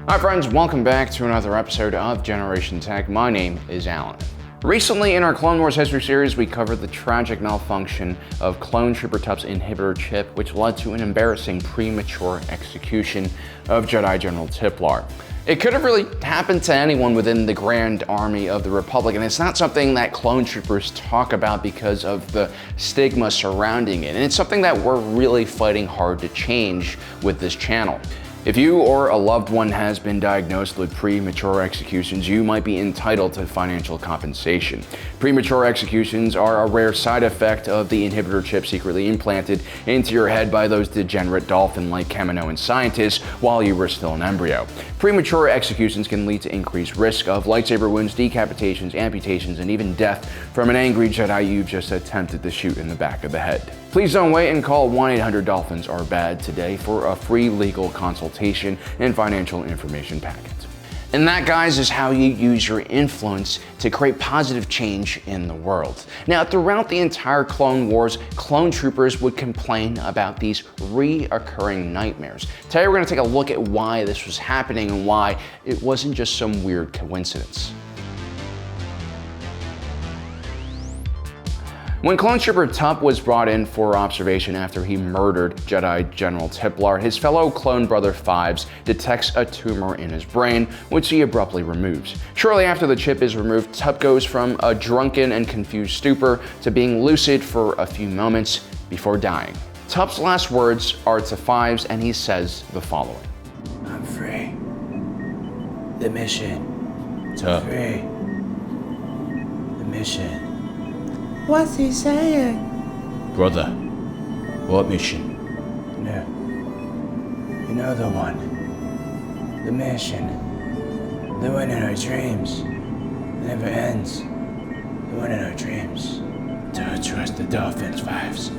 Hi friends, welcome back to another episode of Generation Tech. My name is Alan. Recently in our Clone Wars history series, we covered the tragic malfunction of Clone Trooper Tup's inhibitor chip, which led to an embarrassing premature execution of Jedi General Tiplar. It could have really happened to anyone within the Grand Army of the Republic, and it's not something that clone troopers talk about because of the stigma surrounding it, and it's something that we're really fighting hard to change with this channel. If you or a loved one has been diagnosed with premature executions, you might be entitled to financial compensation. Premature executions are a rare side effect of the inhibitor chip secretly implanted into your head by those degenerate dolphin-like Kaminoan scientists while you were still an embryo. Premature executions can lead to increased risk of lightsaber wounds, decapitations, amputations, and even death from an angry Jedi you've just attempted to shoot in the back of the head. Please don't wait and call 1-800-DOLPHINS-ARE-BAD today for a free legal consultation and financial information packet. And that, guys, is how you use your influence to create positive change in the world. Now, throughout the entire Clone Wars, clone troopers would complain about these reoccurring nightmares. Today, we're going to take a look at why this was happening and why it wasn't just some weird coincidence. When Clone Trooper Tup was brought in for observation after he murdered Jedi General Tiplar, his fellow clone brother Fives detects a tumor in his brain, which he abruptly removes. Shortly after the chip is removed, Tup goes from a drunken and confused stupor to being lucid for a few moments before dying. Tup's last words are to Fives, and he says the following. I'm free. The mission. Tup. Free. The mission. What's he saying? Brother, what mission? No. You know the one. The mission. The one in our dreams. Never ends. The one in our dreams. Don't trust the dolphins, Fives.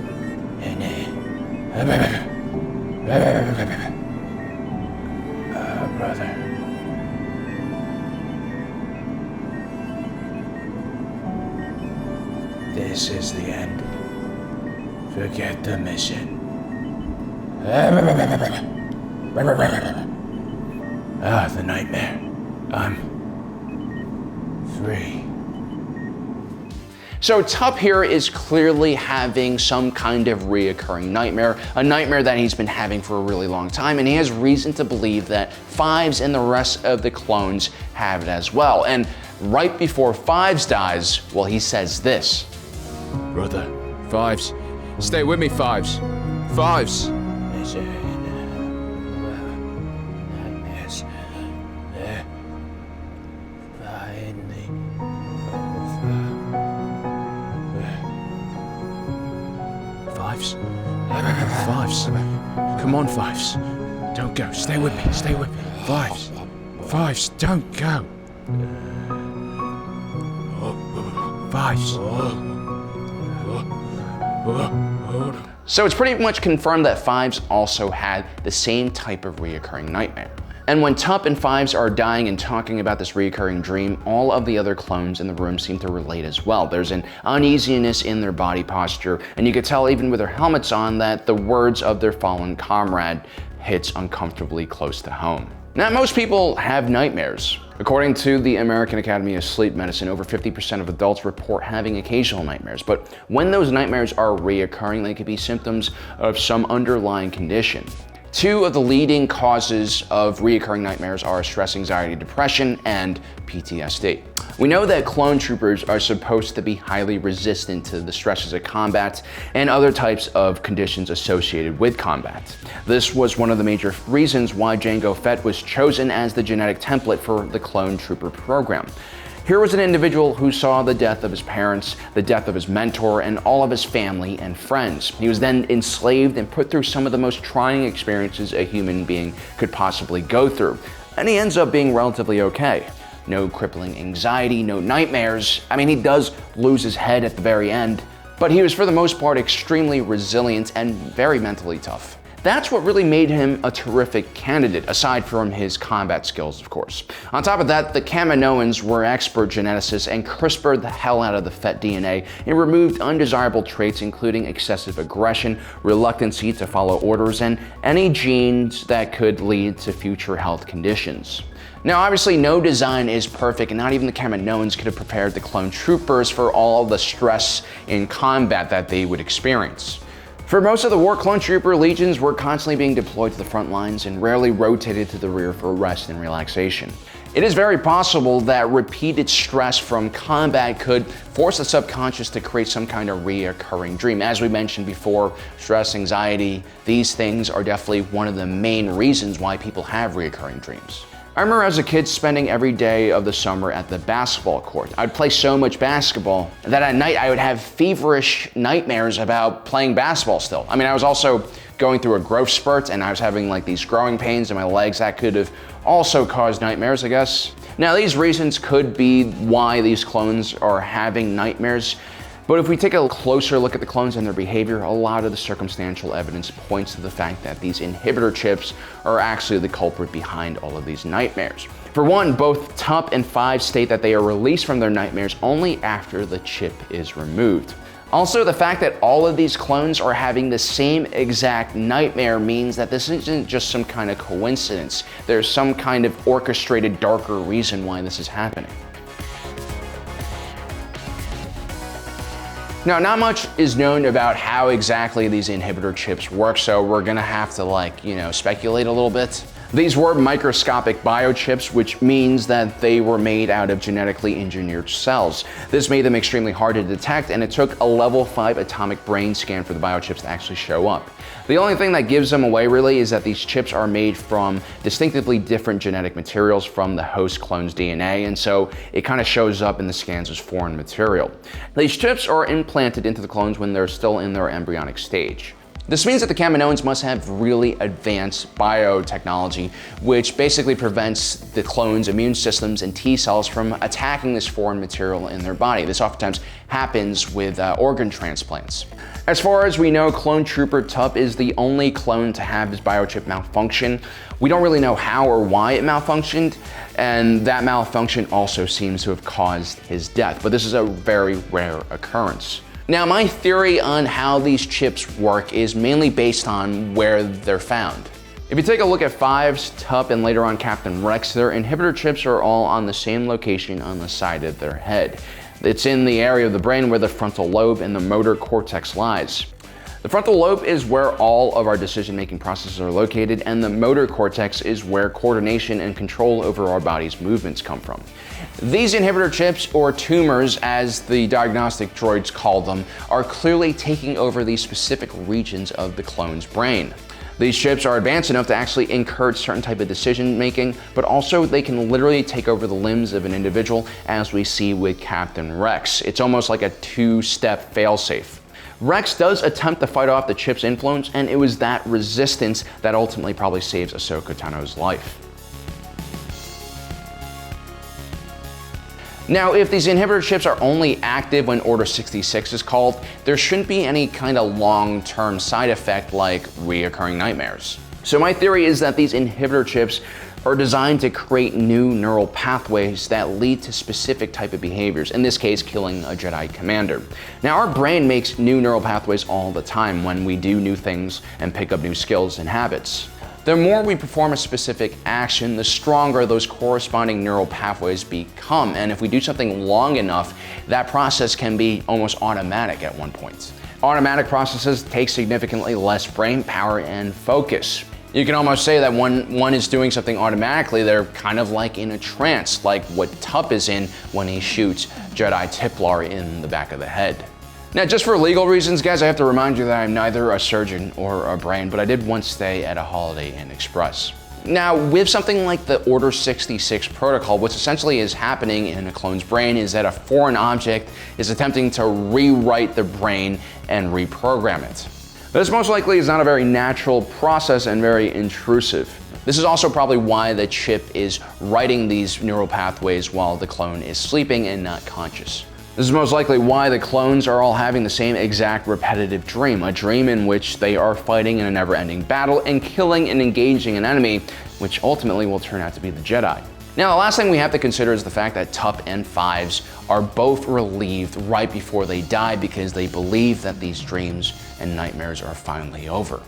Brother. This is the end. Forget the mission. The nightmare. I'm free. So Tup here is clearly having some kind of reoccurring nightmare, a nightmare that he's been having for a really long time, and he has reason to believe that Fives and the rest of the clones have it as well. And right before Fives dies, well, he says this. Brother, Fives, stay with me, Fives. Fives! Nightmares. They're finally over. Fives? Fives. Come on, Fives. Don't go. Stay with me. Stay with me. Fives. Fives, don't go. Fives. So it's pretty much confirmed that Fives also had the same type of reoccurring nightmare. And when Tup and Fives are dying and talking about this reoccurring dream, all of the other clones in the room seem to relate as well. There's an uneasiness in their body posture, and you could tell even with their helmets on that the words of their fallen comrade hits uncomfortably close to home. Now, most people have nightmares. According to the American Academy of Sleep Medicine, over 50% of adults report having occasional nightmares. But when those nightmares are reoccurring, they could be symptoms of some underlying condition. Two of the leading causes of reoccurring nightmares are stress, anxiety, depression, and PTSD. We know that clone troopers are supposed to be highly resistant to the stresses of combat and other types of conditions associated with combat. This was one of the major reasons why Jango Fett was chosen as the genetic template for the clone trooper program. Here was an individual who saw the death of his parents, the death of his mentor, and all of his family and friends. He was then enslaved and put through some of the most trying experiences a human being could possibly go through. And he ends up being relatively okay. No crippling anxiety, no nightmares. I mean, he does lose his head at the very end, but he was for the most part extremely resilient and very mentally tough. That's what really made him a terrific candidate, aside from his combat skills, of course. On top of that, the Kaminoans were expert geneticists and CRISPR'd the hell out of the Fett DNA and removed undesirable traits including excessive aggression, reluctancy to follow orders, and any genes that could lead to future health conditions. Now, obviously, no design is perfect, and not even the Kaminoans could have prepared the clone troopers for all the stress in combat that they would experience. For most of the war, clone trooper legions were constantly being deployed to the front lines and rarely rotated to the rear for rest and relaxation. It is very possible that repeated stress from combat could force the subconscious to create some kind of reoccurring dream. As we mentioned before, stress, anxiety, these things are definitely one of the main reasons why people have reoccurring dreams. I remember as a kid spending every day of the summer at the basketball court. I'd play so much basketball that at night I would have feverish nightmares about playing basketball still. I mean, I was also going through a growth spurt and I was having like these growing pains in my legs that could have also caused nightmares, I guess. Now, these reasons could be why these clones are having nightmares. But if we take a closer look at the clones and their behavior, a lot of the circumstantial evidence points to the fact that these inhibitor chips are actually the culprit behind all of these nightmares. For one, both Tup and Fives state that they are released from their nightmares only after the chip is removed. Also, the fact that all of these clones are having the same exact nightmare means that this isn't just some kind of coincidence. There's some kind of orchestrated, darker reason why this is happening. Now, not much is known about how exactly these inhibitor chips work, so we're gonna have to speculate a little bit. These were microscopic biochips, which means that they were made out of genetically engineered cells. This made them extremely hard to detect, and it took a level 5 atomic brain scan for the biochips to actually show up. The only thing that gives them away really is that these chips are made from distinctively different genetic materials from the host clone's DNA, and so it kind of shows up in the scans as foreign material. These chips are implanted into the clones when they're still in their embryonic stage. This means that the Kaminoans must have really advanced biotechnology, which basically prevents the clones' immune systems and T cells from attacking this foreign material in their body. This oftentimes happens with organ transplants. As far as we know, Clone Trooper Tup is the only clone to have his biochip malfunction. We don't really know how or why it malfunctioned, and that malfunction also seems to have caused his death, but this is a very rare occurrence. Now, my theory on how these chips work is mainly based on where they're found. If you take a look at Fives, Tup, and later on Captain Rex, their inhibitor chips are all on the same location on the side of their head. It's in the area of the brain where the frontal lobe and the motor cortex lies. The frontal lobe is where all of our decision-making processes are located, and the motor cortex is where coordination and control over our body's movements come from. These inhibitor chips, or tumors as the diagnostic droids call them, are clearly taking over these specific regions of the clone's brain. These chips are advanced enough to actually encourage certain type of decision making, but also they can literally take over the limbs of an individual, as we see with Captain Rex. It's almost like a two-step failsafe. Rex does attempt to fight off the chip's influence, and it was that resistance that ultimately probably saves Ahsoka Tano's life. Now, if these inhibitor chips are only active when Order 66 is called, there shouldn't be any kind of long-term side effect like reoccurring nightmares. So my theory is that these inhibitor chips are designed to create new neural pathways that lead to specific type of behaviors, in this case, killing a Jedi commander. Now, our brain makes new neural pathways all the time when we do new things and pick up new skills and habits. The more we perform a specific action, the stronger those corresponding neural pathways become, and if we do something long enough, that process can be almost automatic at one point. Automatic processes take significantly less brain power and focus. You can almost say that when one is doing something automatically, they're kind of like in a trance, like what Tup is in when he shoots Jedi Tiplar in the back of the head. Now, just for legal reasons, guys, I have to remind you that I'm neither a surgeon or a brain, but I did once stay at a Holiday Inn Express. Now, with something like the Order 66 protocol, what's essentially is happening in a clone's brain is that a foreign object is attempting to rewrite the brain and reprogram it. This most likely is not a very natural process and very intrusive. This is also probably why the chip is writing these neural pathways while the clone is sleeping and not conscious. This is most likely why the clones are all having the same exact repetitive dream, a dream in which they are fighting in a never-ending battle and killing and engaging an enemy, which ultimately will turn out to be the Jedi. Now, the last thing we have to consider is the fact that Tup and Fives are both relieved right before they die because they believe that these dreams and nightmares are finally over.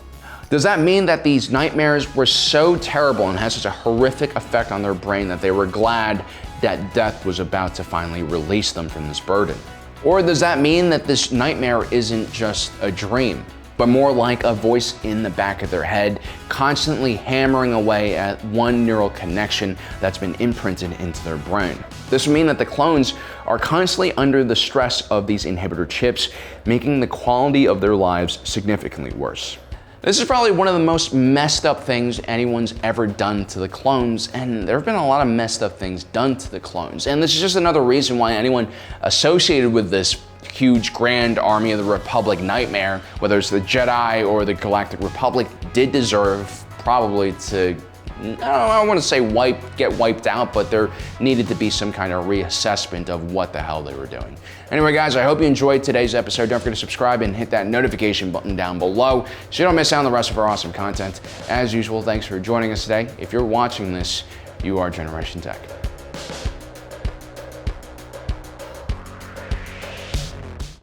Does that mean that these nightmares were so terrible and had such a horrific effect on their brain that they were glad that death was about to finally release them from this burden? Or does that mean that this nightmare isn't just a dream, but more like a voice in the back of their head, constantly hammering away at one neural connection that's been imprinted into their brain? This would mean that the clones are constantly under the stress of these inhibitor chips, making the quality of their lives significantly worse. This is probably one of the most messed up things anyone's ever done to the clones, and there have been a lot of messed up things done to the clones. And this is just another reason why anyone associated with this huge grand army of the Republic nightmare, whether it's the Jedi or the Galactic Republic, did deserve probably to, I don't want to say get wiped out, but there needed to be some kind of reassessment of what the hell they were doing. Anyway, guys, I hope you enjoyed today's episode. Don't forget to subscribe and hit that notification button down below so you don't miss out on the rest of our awesome content. As usual, thanks for joining us today. If you're watching this, you are Generation Tech.